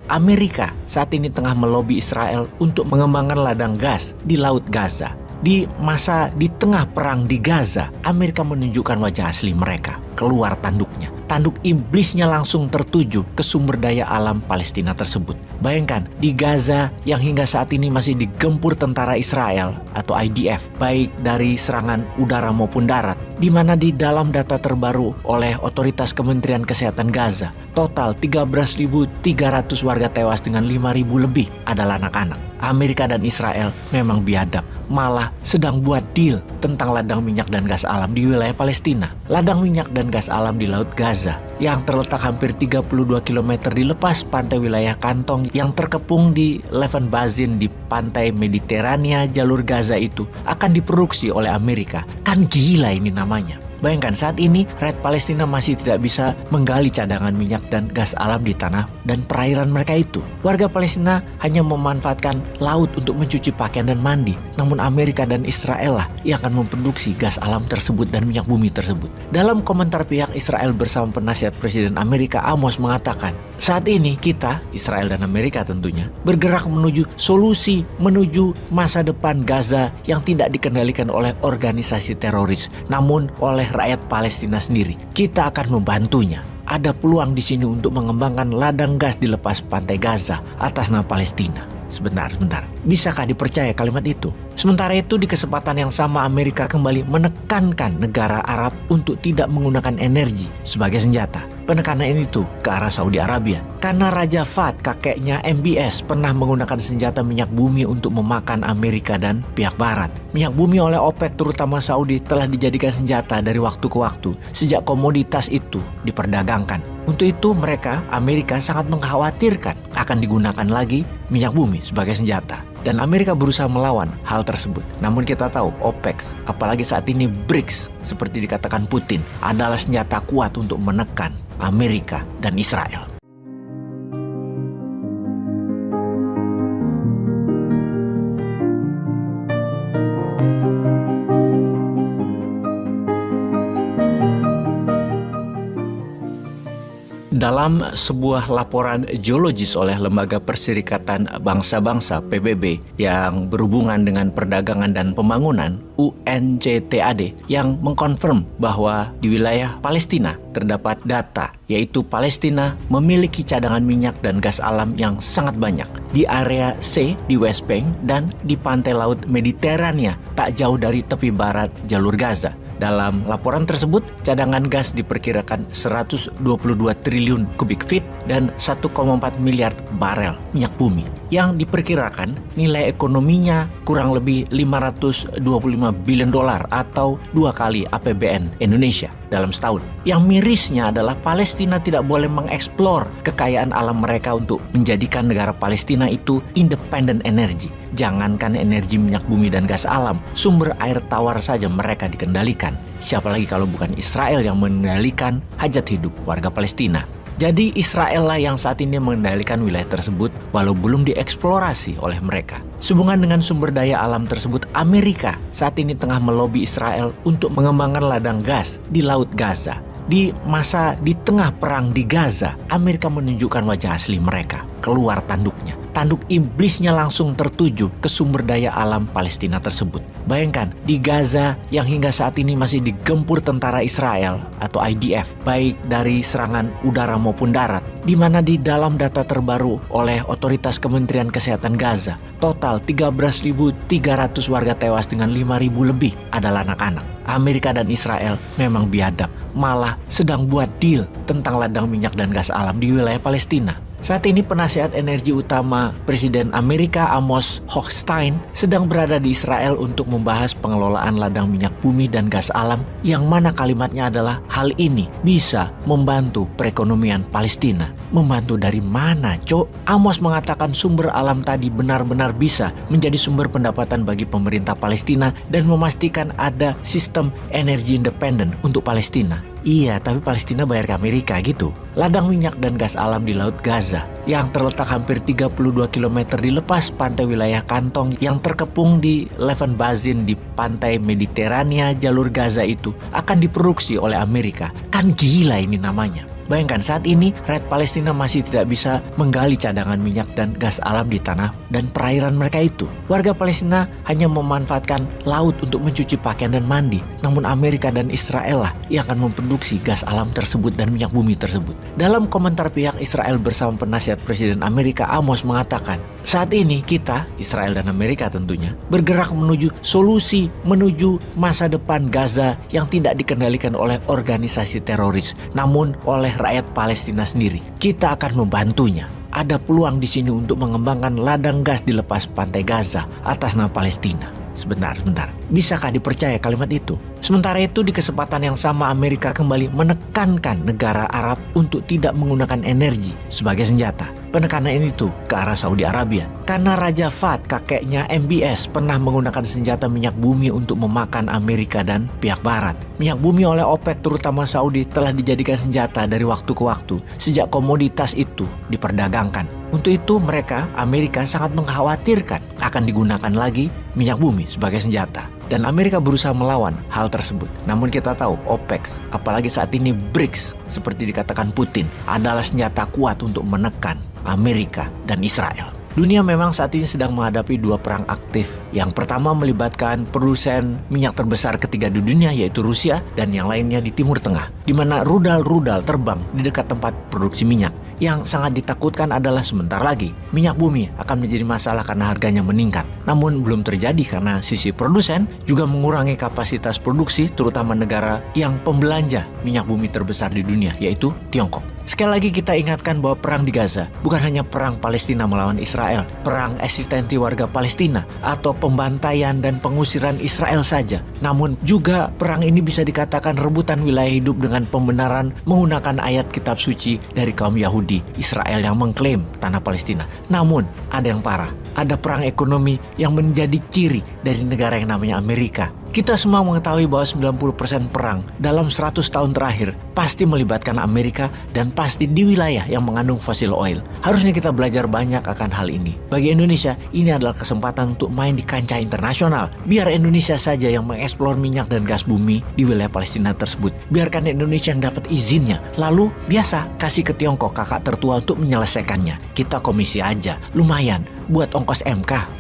Amerika saat ini tengah melobi Israel untuk mengembangkan ladang gas di Laut Gaza. Di tengah perang di Gaza, Amerika menunjukkan wajah asli mereka, keluar tanduknya. Tanduk iblisnya langsung tertuju ke sumber daya alam Palestina tersebut. Bayangkan, di Gaza yang hingga saat ini masih digempur tentara Israel atau IDF, baik dari serangan udara maupun darat, di mana di dalam data terbaru oleh otoritas Kementerian Kesehatan Gaza, total 13.300 warga tewas dengan 5.000 lebih adalah anak-anak. Amerika dan Israel memang biadab, malah sedang buat deal tentang ladang minyak dan gas alam di wilayah Palestina. Ladang minyak dan gas alam di Laut Gaza yang terletak hampir 32 km di lepas pantai wilayah Kantong yang terkepung di Levant Basin di pantai Mediterania jalur Gaza itu akan diproduksi oleh Amerika. Kan gila ini namanya. Bayangkan saat ini rakyat Palestina masih tidak bisa menggali cadangan minyak dan gas alam di tanah dan perairan mereka itu. Warga Palestina hanya memanfaatkan laut untuk mencuci pakaian dan mandi. Namun Amerika dan Israel lah yang akan memproduksi gas alam tersebut dan minyak bumi tersebut. Dalam komentar pihak Israel bersama penasihat Presiden Amerika Amos mengatakan, saat ini kita, Israel dan Amerika tentunya, bergerak menuju solusi, menuju masa depan Gaza yang tidak dikendalikan oleh organisasi teroris, namun oleh rakyat Palestina sendiri. Kita akan membantunya. Ada peluang di sini untuk mengembangkan ladang gas di lepas pantai Gaza atas nama Palestina. Sebentar. Bisakah dipercaya kalimat itu? Sementara itu di kesempatan yang sama Amerika kembali menekankan negara Arab untuk tidak menggunakan energi sebagai senjata. Penekanan ini tuh ke arah Saudi Arabia. Karena Raja Fahd, kakeknya MBS, pernah menggunakan senjata minyak bumi untuk memakan Amerika dan pihak Barat. Minyak bumi oleh OPEC terutama Saudi telah dijadikan senjata dari waktu ke waktu sejak komoditas itu diperdagangkan. Untuk itu mereka, Amerika sangat mengkhawatirkan akan digunakan lagi minyak bumi sebagai senjata. Dan Amerika berusaha melawan hal tersebut. Namun kita tahu OPEC, apalagi saat ini BRICS, seperti dikatakan Putin, adalah senjata kuat untuk menekan Amerika dan Israel. Dalam sebuah laporan geologis oleh Lembaga Perserikatan Bangsa-Bangsa PBB yang berhubungan dengan perdagangan dan pembangunan UNCTAD yang mengkonfirm bahwa di wilayah Palestina terdapat data, yaitu Palestina memiliki cadangan minyak dan gas alam yang sangat banyak di area C di West Bank dan di pantai Laut Mediterania tak jauh dari tepi barat jalur Gaza. Dalam laporan tersebut, cadangan gas diperkirakan 122 triliun kubik feet dan 1,4 miliar barel minyak bumi yang diperkirakan nilai ekonominya kurang lebih 525 billion dolar atau 2 kali APBN Indonesia dalam setahun. Yang mirisnya adalah Palestina tidak boleh mengeksplor kekayaan alam mereka untuk menjadikan negara Palestina itu independen energi. Jangankan energi minyak bumi dan gas alam, sumber air tawar saja mereka dikendalikan. Siapa lagi kalau bukan Israel yang mengendalikan hajat hidup warga Palestina. Jadi Israel lah yang saat ini mengendalikan wilayah tersebut walau belum dieksplorasi oleh mereka. Sehubungan dengan sumber daya alam tersebut, Amerika saat ini tengah melobi Israel untuk mengembangkan ladang gas di Laut Gaza. Di tengah perang di Gaza, Amerika menunjukkan wajah asli mereka, keluar tanduknya. Tanduk iblisnya langsung tertuju ke sumber daya alam Palestina tersebut. Bayangkan, di Gaza yang hingga saat ini masih digempur tentara Israel atau IDF, baik dari serangan udara maupun darat, di mana di dalam data terbaru oleh otoritas Kementerian Kesehatan Gaza, total 13.300 warga tewas dengan 5.000 lebih adalah anak-anak. Amerika dan Israel memang biadab, malah sedang buat deal tentang ladang minyak dan gas alam di wilayah Palestina. Saat ini penasihat energi utama Presiden Amerika Amos Hochstein sedang berada di Israel untuk membahas pengelolaan ladang minyak bumi dan gas alam, yang mana kalimatnya adalah hal ini bisa membantu perekonomian Palestina. Membantu dari mana, Cok? Amos mengatakan sumber alam tadi benar-benar bisa menjadi sumber pendapatan bagi pemerintah Palestina dan memastikan ada sistem energi independen untuk Palestina. Iya, tapi Palestina bayar ke Amerika gitu. Ladang minyak dan gas alam di Laut Gaza yang terletak hampir 32 km di lepas pantai wilayah Kantong yang terkepung di Levant Basin di pantai Mediterania jalur Gaza itu akan diproduksi oleh Amerika. Kan gila ini namanya. Bayangkan saat ini rakyat Palestina masih tidak bisa menggali cadangan minyak dan gas alam di tanah dan perairan mereka itu. Warga Palestina hanya memanfaatkan laut untuk mencuci pakaian dan mandi. Namun Amerika dan Israel lah yang akan memproduksi gas alam tersebut dan minyak bumi tersebut. Dalam komentar pihak Israel bersama penasihat Presiden Amerika Amos mengatakan, saat ini kita, Israel dan Amerika tentunya, bergerak menuju solusi, menuju masa depan Gaza yang tidak dikendalikan oleh organisasi teroris, namun oleh rakyat Palestina sendiri. Kita akan membantunya. Ada peluang di sini untuk mengembangkan ladang gas di lepas pantai Gaza atas nama Palestina. Sebentar. Bisakah dipercaya kalimat itu? Sementara itu di kesempatan yang sama Amerika kembali menekankan negara Arab untuk tidak menggunakan energi sebagai senjata. Penekanan ini tuh ke arah Saudi Arabia. Karena Raja Fahd, kakeknya MBS, pernah menggunakan senjata minyak bumi untuk memakan Amerika dan pihak Barat. Minyak bumi oleh OPEC terutama Saudi telah dijadikan senjata dari waktu ke waktu sejak komoditas itu diperdagangkan. Untuk itu mereka, Amerika sangat mengkhawatirkan akan digunakan lagi minyak bumi sebagai senjata. Dan Amerika berusaha melawan hal tersebut. Namun kita tahu OPEC, apalagi saat ini BRICS, seperti dikatakan Putin, adalah senjata kuat untuk menekan Amerika dan Israel. Dunia memang saat ini sedang menghadapi dua perang aktif. Yang pertama melibatkan produsen minyak terbesar ketiga di dunia yaitu Rusia dan yang lainnya di Timur Tengah, di mana rudal-rudal terbang di dekat tempat produksi minyak. Yang sangat ditakutkan adalah sebentar lagi minyak bumi akan menjadi masalah karena harganya meningkat. Namun belum terjadi karena sisi produsen juga mengurangi kapasitas produksi terutama negara yang pembelanja minyak bumi terbesar di dunia yaitu Tiongkok. Sekali lagi kita ingatkan bahwa perang di Gaza bukan hanya perang Palestina melawan Israel, perang eksistensi warga Palestina atau pembantaian dan pengusiran Israel saja. Namun juga perang ini bisa dikatakan rebutan wilayah hidup dengan pembenaran menggunakan ayat kitab suci dari kaum Yahudi Israel yang mengklaim tanah Palestina. Namun ada yang parah, ada perang ekonomi yang menjadi ciri dari negara yang namanya Amerika. Kita semua mengetahui bahwa 90% perang dalam 100 tahun terakhir pasti melibatkan Amerika dan pasti di wilayah yang mengandung fossil oil. Harusnya kita belajar banyak akan hal ini. Bagi Indonesia, ini adalah kesempatan untuk main di kancah internasional. Biar Indonesia saja yang mengeksplor minyak dan gas bumi di wilayah Palestina tersebut. Biarkan Indonesia yang dapat izinnya. Lalu biasa kasih ke Tiongkok kakak tertua untuk menyelesaikannya. Kita komisi aja, lumayan buat ongkos MK.